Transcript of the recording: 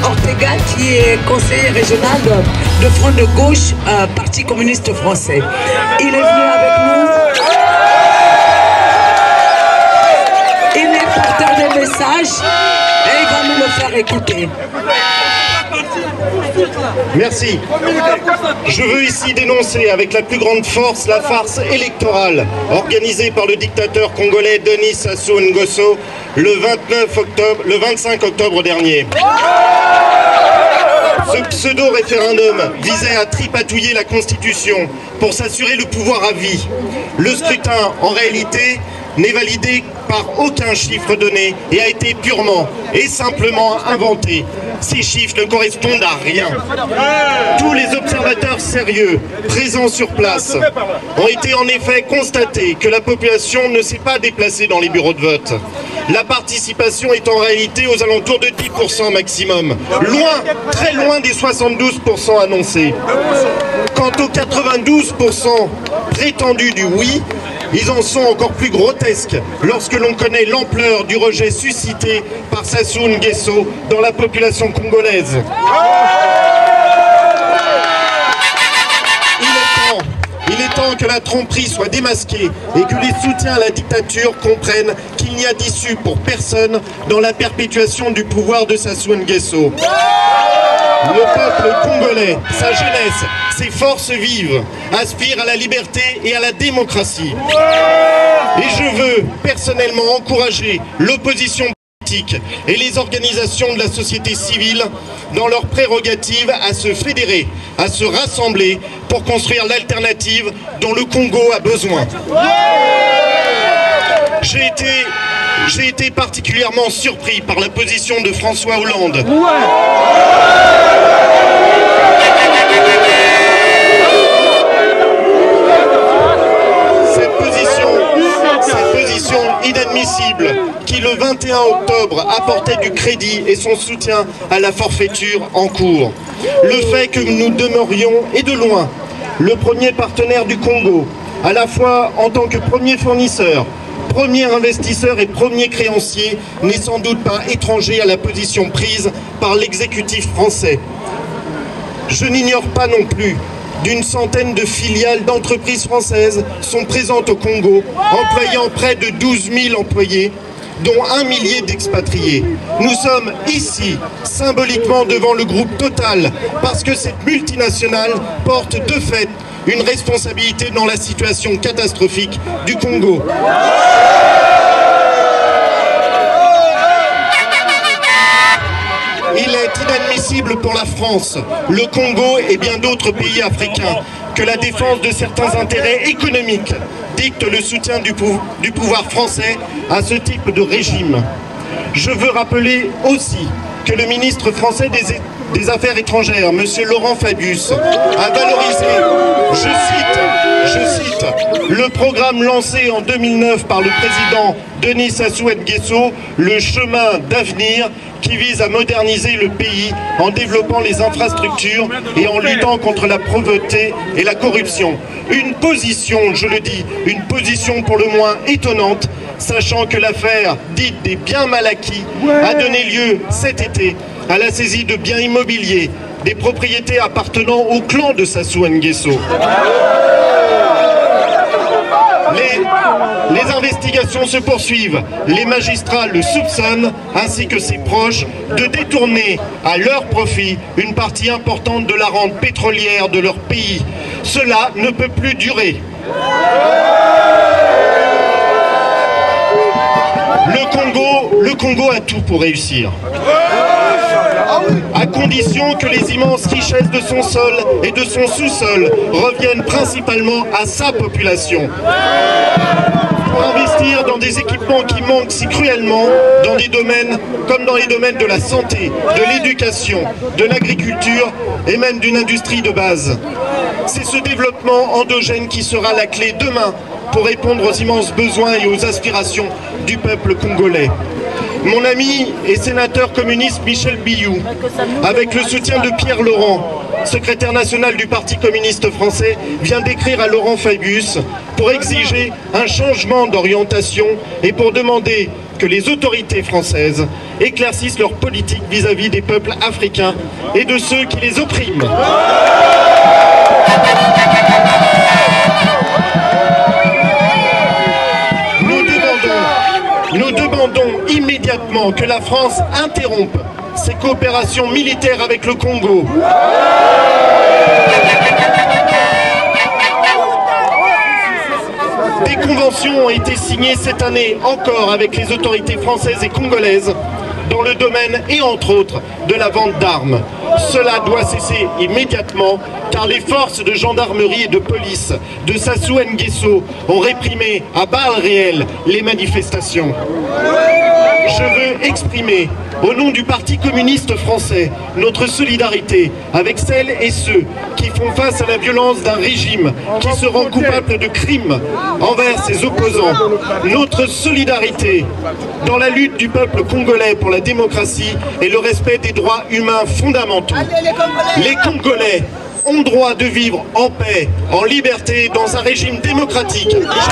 Ortega, qui est conseiller régional de Front de Gauche, Parti communiste français. Il est venu avec nous. Il est porteur des messages et il va nous le faire écouter. Merci. Je veux ici dénoncer avec la plus grande force la farce électorale organisée par le dictateur congolais Denis Sassou Nguesso le 25 octobre dernier. Ce pseudo-référendum visait à tripatouiller la Constitution pour s'assurer le pouvoir à vie. Le scrutin, en réalité, n'est validé par aucun chiffre donné et a été purement et simplement inventé. Ces chiffres ne correspondent à rien. Tous les observateurs sérieux présents sur place ont été en effet constatés que la population ne s'est pas déplacée dans les bureaux de vote. La participation est en réalité aux alentours de 10% maximum, loin, très loin des 72% annoncés. Quant aux 92% prétendus du oui, ils en sont encore plus grotesques lorsque l'on connaît l'ampleur du rejet suscité par Sassou Nguesso dans la population congolaise. Il est temps que la tromperie soit démasquée et que les soutiens à la dictature comprennent qu'il n'y a d'issue pour personne dans la perpétuation du pouvoir de Sassou Nguesso. Le peuple congolais, sa jeunesse, ses forces vives, aspirent à la liberté et à la démocratie. Et je veux personnellement encourager l'opposition politique et les organisations de la société civile dans leur prérogative à se fédérer, à se rassembler pour construire l'alternative dont le Congo a besoin. J'ai été particulièrement surpris par la position de François Hollande. Cette position inadmissible qui le 21 octobre apportait du crédit et son soutien à la forfaiture en cours. Le fait que nous demeurions, et de loin, le premier partenaire du Congo, à la fois en tant que premier fournisseur, premier investisseur et premier créancier, n'est sans doute pas étranger à la position prise par l'exécutif français. Je n'ignore pas non plus d'une centaine de filiales d'entreprises françaises sont présentes au Congo, employant près de 12 000 employés, dont 1 millier d'expatriés. Nous sommes ici, symboliquement devant le groupe Total, parce que cette multinationale porte de fait une responsabilité dans la situation catastrophique du Congo. Il est inadmissible pour la France, le Congo et bien d'autres pays africains que la défense de certains intérêts économiques dicte le soutien du pouvoir français à ce type de régime. Je veux rappeler aussi que le ministre français des Affaires étrangères, M. Laurent Fabius, a valorisé, je cite, le programme lancé en 2009 par le président Denis Sassou Nguesso, le chemin d'avenir, qui vise à moderniser le pays en développant les infrastructures et en luttant contre la pauvreté et la corruption. Une position, je le dis, une position pour le moins étonnante, sachant que l'affaire dite des biens mal acquis a donné lieu cet été à la saisie de biens immobiliers, des propriétés appartenant au clan de Sassou Nguesso. Les investigations se poursuivent. Les magistrats le soupçonnent, ainsi que ses proches, de détourner à leur profit une partie importante de la rente pétrolière de leur pays. Cela ne peut plus durer. Le Congo a tout pour réussir, à condition que les immenses richesses de son sol et de son sous-sol reviennent principalement à sa population. Pour investir dans des équipements qui manquent si cruellement dans des domaines comme dans les domaines de la santé, de l'éducation, de l'agriculture et même d'une industrie de base. C'est ce développement endogène qui sera la clé demain pour répondre aux immenses besoins et aux aspirations du peuple congolais. Mon ami et sénateur communiste Michel Biloux, avec le soutien de Pierre Laurent, secrétaire national du Parti communiste français, vient d'écrire à Laurent Fabius pour exiger un changement d'orientation et pour demander que les autorités françaises éclaircissent leur politique vis-à-vis des peuples africains et de ceux qui les oppriment. Nous demandons immédiatement que la France interrompe ses coopérations militaires avec le Congo. Des conventions ont été signées cette année encore avec les autorités françaises et congolaises dans le domaine et entre autres de la vente d'armes. Cela doit cesser immédiatement car les forces de gendarmerie et de police de Sassou Nguesso ont réprimé à balles réelles les manifestations. Je veux exprimer, au nom du Parti communiste français, notre solidarité avec celles et ceux qui font face à la violence d'un régime qui se rend coupable de crimes envers ses opposants. Notre solidarité dans la lutte du peuple congolais pour la démocratie et le respect des droits humains fondamentaux. Les Congolais ont droit de vivre en paix, en liberté, dans un régime démocratique. Je vous remercie.